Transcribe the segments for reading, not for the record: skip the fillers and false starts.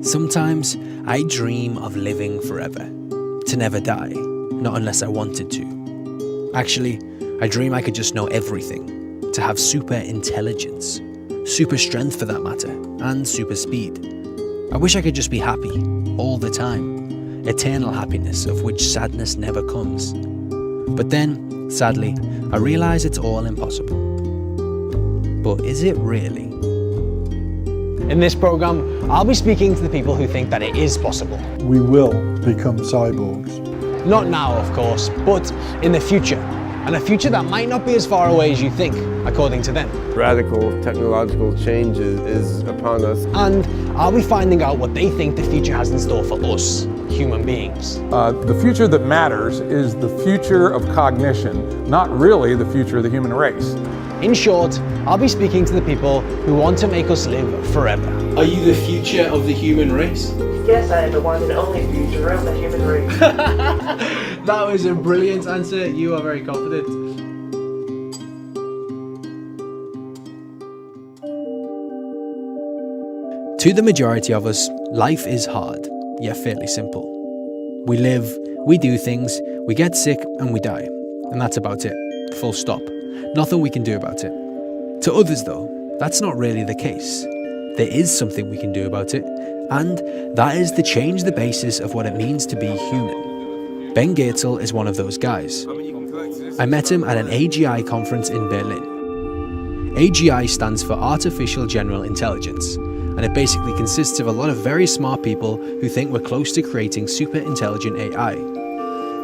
Sometimes I dream of living forever, to never die, not unless I wanted to. Actually, I dream I could just know everything, to have super intelligence, super strength for that matter, and super speed. I wish I could just be happy, all the time, eternal happiness of which sadness never comes. But then, sadly, I realise it's all impossible. But is it really? In this program, I'll be speaking to the people who think that it is possible. We will become cyborgs. Not now, of course, but in the future. And a future that might not be as far away as you think, according to them. Radical technological change is upon us. And I'll be finding out what they think the future has in store for us, human beings. The future that matters is the future of cognition, not really the future of the human race. In short, I'll be speaking to the people who want to make us live forever. Are you the future of the human race? Yes, I am the one and only future of the human race. That was a brilliant answer. You are very confident. To the majority of us, life is hard, yet fairly simple. We live, we do things, we get sick and we die. And that's about it. Full stop. Nothing we can do about it. To others though, that's not really the case. There is something we can do about it, and that is to change the basis of what it means to be human. Ben Goertzel is one of those guys. I met him at an AGI conference in Berlin. AGI stands for Artificial General Intelligence, and it basically consists of a lot of very smart people who think we're close to creating super intelligent AI.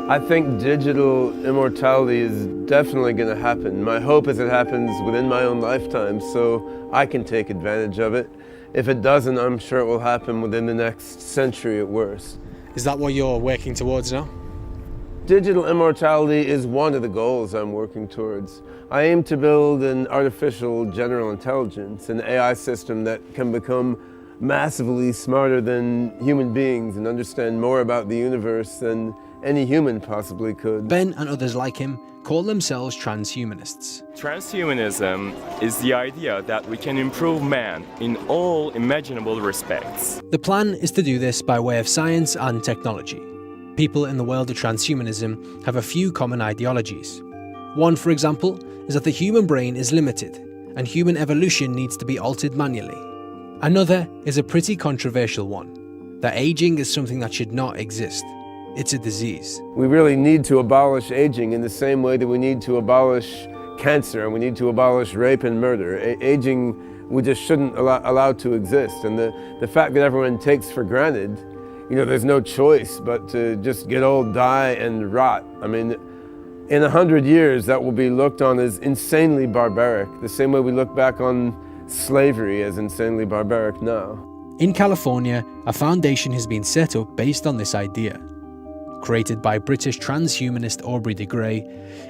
I think digital immortality is definitely going to happen. My hope is it happens within my own lifetime so I can take advantage of it. If it doesn't, I'm sure it will happen within the next century at worst. Is that what you're working towards now? Digital immortality is one of the goals I'm working towards. I aim to build an artificial general intelligence, an AI system that can become massively smarter than human beings and understand more about the universe than any human possibly could. Ben and others like him call themselves transhumanists. Transhumanism is the idea that we can improve man in all imaginable respects. The plan is to do this by way of science and technology. People in the world of transhumanism have a few common ideologies. One, for example, is that the human brain is limited and human evolution needs to be altered manually. Another is a pretty controversial one, that aging is something that should not exist. It's a disease. We really need to abolish aging in the same way that we need to abolish cancer and we need to abolish rape and murder. Aging, we just shouldn't allow to exist. And the fact that everyone takes for granted, you know, there's no choice but to just get old, die, and rot. I mean, in 100 years, that will be looked on as insanely barbaric, the same way we look back on slavery as insanely barbaric now. In California, a foundation has been set up based on this idea. Created by British transhumanist Aubrey de Grey,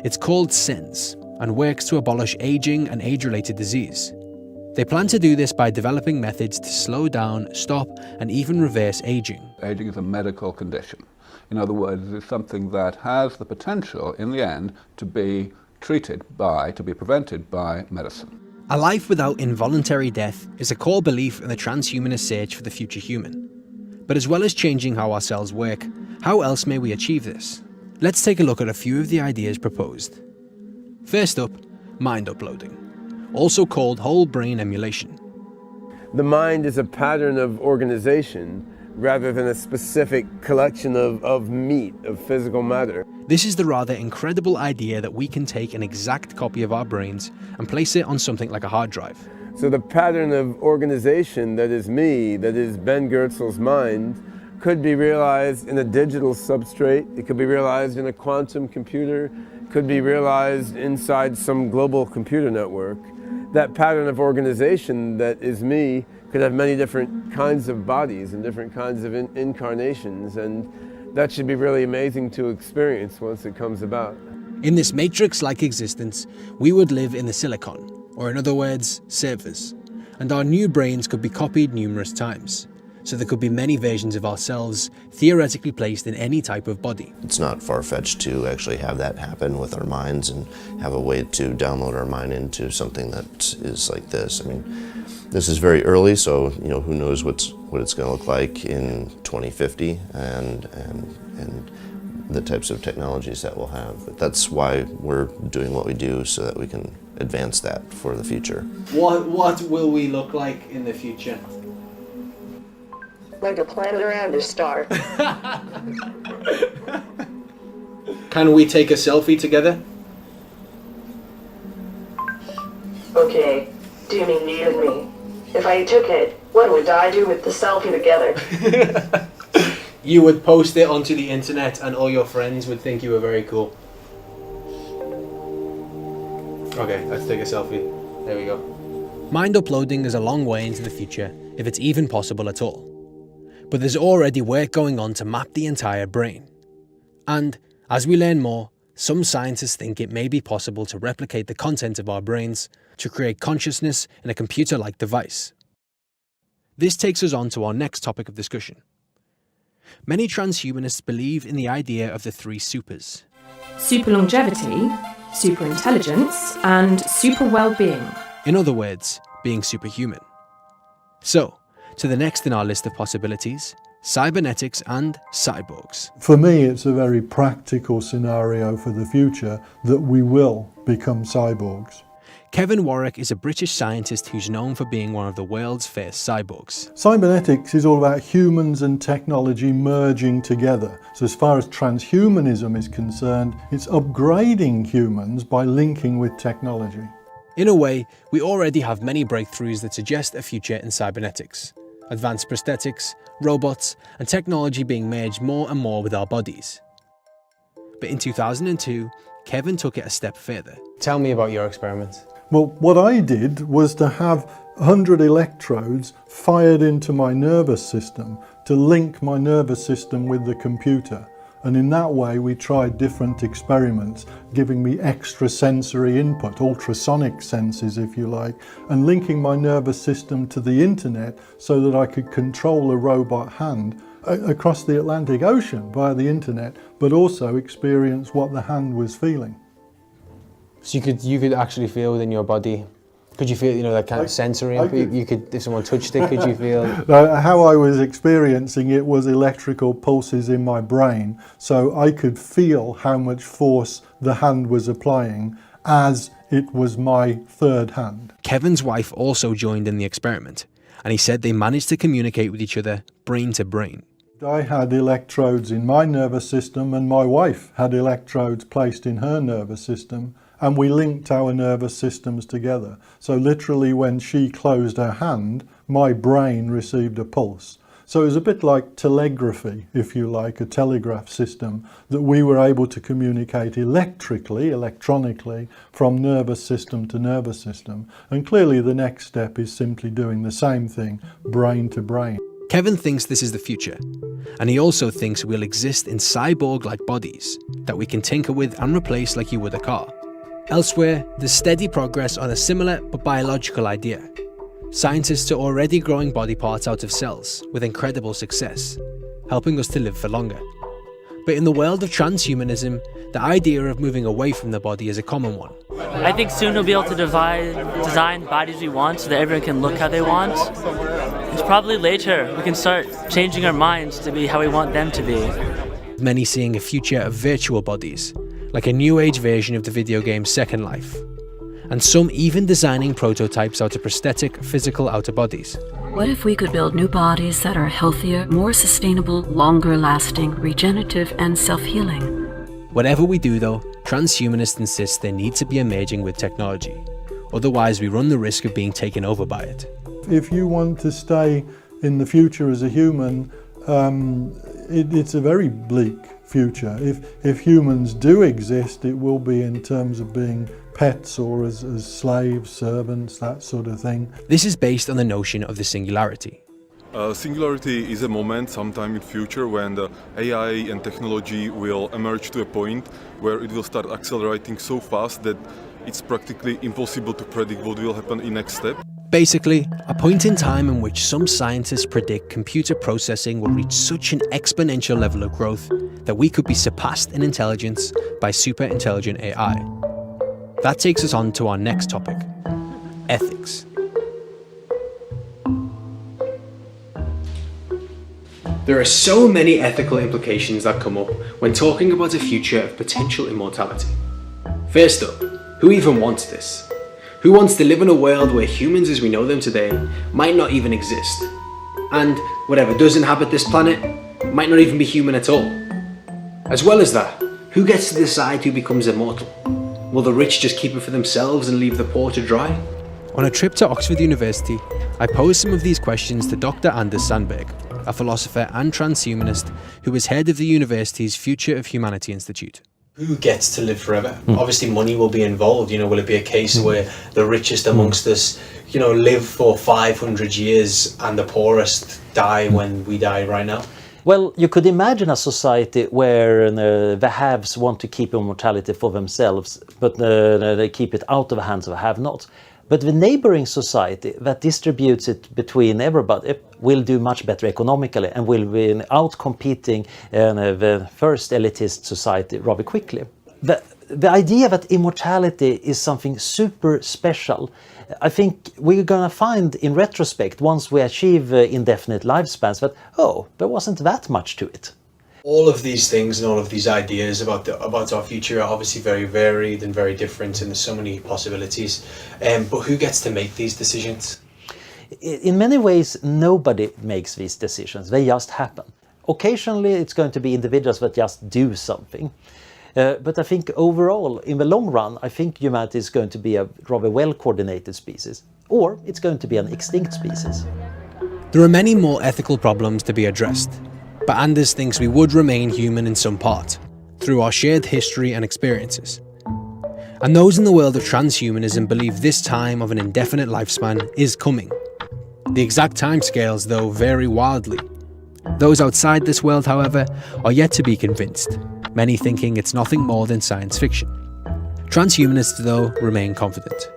it's called SENS and works to abolish aging and age-related disease. They plan to do this by developing methods to slow down, stop, and even reverse aging. Aging is a medical condition. In other words, it's something that has the potential, in the end, to be prevented by medicine. A life without involuntary death is a core belief in the transhumanist search for the future human. But as well as changing how our cells work, how else may we achieve this? Let's take a look at a few of the ideas proposed. First up, mind uploading, also called whole brain emulation. The mind is a pattern of organization rather than a specific collection of meat, of physical matter. This is the rather incredible idea that we can take an exact copy of our brains and place it on something like a hard drive. So the pattern of organization that is me, that is Ben Goertzel's mind, could be realized in a digital substrate, it could be realized in a quantum computer, it could be realized inside some global computer network. That pattern of organization that is me could have many different kinds of bodies and different kinds of incarnations, and that should be really amazing to experience once it comes about. In this matrix-like existence, we would live in the silicon, or in other words, servers, and our new brains could be copied numerous times. So there could be many versions of ourselves theoretically placed in any type of body. It's not far-fetched to actually have that happen with our minds and have a way to download our mind into something that is like this. I mean, This is very early, so who knows what it's going to look like in 2050 and the types of technologies that we'll have. But that's why we're doing what we do, so that we can advance that for the future. What will we look like in the future? Like a planet around a star. Can we take a selfie together? Okay, do you mean you and me? If I took it, what would I do with the selfie together? You would post it onto the internet and all your friends would think you were very cool. Okay, let's take a selfie. There we go. Mind uploading is a long way into the future, if it's even possible at all. But there's already work going on to map the entire brain. And as we learn more, some scientists think it may be possible to replicate the content of our brains to create consciousness in a computer-like device. This takes us on to our next topic of discussion. Many transhumanists believe in the idea of the three supers. Super longevity, super intelligence, and super well-being. In other words, being superhuman. So, to the next in our list of possibilities, cybernetics and cyborgs. For me, it's a very practical scenario for the future that we will become cyborgs. Kevin Warwick is a British scientist who's known for being one of the world's first cyborgs. Cybernetics is all about humans and technology merging together. So as far as transhumanism is concerned, it's upgrading humans by linking with technology. In a way, we already have many breakthroughs that suggest a future in cybernetics. Advanced prosthetics, robots, and technology being merged more and more with our bodies. But in 2002, Kevin took it a step further. Tell me about your experiment. Well, what I did was to have 100 electrodes fired into my nervous system to link my nervous system with the computer. And in that way, we tried different experiments, giving me extrasensory input, ultrasonic senses, if you like, and linking my nervous system to the internet so that I could control a robot hand across the Atlantic Ocean via the internet, but also experience what the hand was feeling. So you could actually feel within your body. Could you feel, that kind of sensory input? You could, if someone touched it, could you feel? How I was experiencing it was electrical pulses in my brain, so I could feel how much force the hand was applying as it was my third hand. Kevin's wife also joined in the experiment, and he said they managed to communicate with each other brain to brain. I had electrodes in my nervous system and my wife had electrodes placed in her nervous system, and we linked our nervous systems together. So literally when she closed her hand, my brain received a pulse. So it was a bit like telegraphy, if you like, a telegraph system, that we were able to communicate electronically, from nervous system to nervous system. And clearly the next step is simply doing the same thing, brain to brain. Kevin thinks this is the future, and he also thinks we'll exist in cyborg-like bodies that we can tinker with and replace like you would a car. Elsewhere, there's steady progress on a similar but biological idea. Scientists are already growing body parts out of cells with incredible success, helping us to live for longer. But in the world of transhumanism, the idea of moving away from the body is a common one. I think soon we'll be able to design bodies we want so that everyone can look how they want. It's probably later we can start changing our minds to be how we want them to be. Many seeing a future of virtual bodies, like a new age version of the video game Second Life. And some even designing prototypes out of prosthetic, physical outer bodies. What if we could build new bodies that are healthier, more sustainable, longer lasting, regenerative, and self-healing? Whatever we do though, transhumanists insist there needs to be a merging with technology. Otherwise we run the risk of being taken over by it. If you want to stay in the future as a human, it's a very bleak future. If humans do exist, it will be in terms of being pets or as slaves, servants, that sort of thing. This is based on the notion of the singularity. Singularity is a moment sometime in future when the AI and technology will emerge to a point where it will start accelerating so fast that it's practically impossible to predict what will happen in next step. Basically, a point in time in which some scientists predict computer processing will reach such an exponential level of growth that we could be surpassed in intelligence by super intelligent AI. That takes us on to our next topic, ethics. There are so many ethical implications that come up when talking about a future of potential immortality. First up, who even wants this? Who wants to live in a world where humans as we know them today might not even exist? And whatever does inhabit this planet might not even be human at all. As well as that, who gets to decide who becomes immortal? Will the rich just keep it for themselves and leave the poor to dry? On a trip to Oxford University, I posed some of these questions to Dr. Anders Sandberg, a philosopher and transhumanist who is head of the university's Future of Humanity Institute. Who gets to live forever? Obviously money will be involved, will it be a case where the richest amongst us, live for 500 years and the poorest die when we die right now? Well, you could imagine a society where the haves want to keep immortality for themselves, but they keep it out of the hands of the have-nots. But the neighboring society that distributes it between everybody will do much better economically and will be out-competing the first elitist society rather quickly. The idea that immortality is something super special, I think we're going to find in retrospect, once we achieve indefinite lifespans, that, there wasn't that much to it. All of these things and all of these ideas about our future are obviously very varied and very different, and there's so many possibilities. But who gets to make these decisions? In many ways, nobody makes these decisions. They just happen. Occasionally, it's going to be individuals that just do something. But I think overall, in the long run, I think humanity is going to be a rather well-coordinated species, or it's going to be an extinct species. There are many more ethical problems to be addressed, but Anders thinks we would remain human in some part, through our shared history and experiences. And those in the world of transhumanism believe this time of an indefinite lifespan is coming. The exact timescales, though, vary wildly. Those outside this world, however, are yet to be convinced, many thinking it's nothing more than science fiction. Transhumanists, though, remain confident.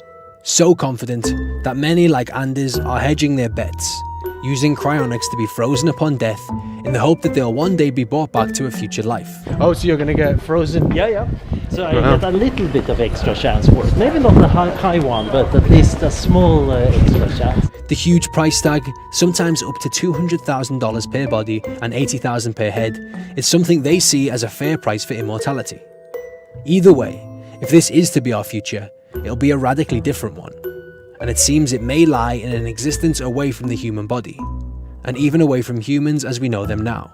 So confident that many, like Anders, are hedging their bets, using cryonics to be frozen upon death in the hope that they'll one day be brought back to a future life. Oh, so you're going to get frozen? Yeah. So I get a little bit of extra chance for it. Maybe not a high one, but at least a small extra chance. The huge price tag, sometimes up to $200,000 per body and $80,000 per head, is something they see as a fair price for immortality. Either way, if this is to be our future, it'll be a radically different one. And it seems it may lie in an existence away from the human body, and even away from humans as we know them now.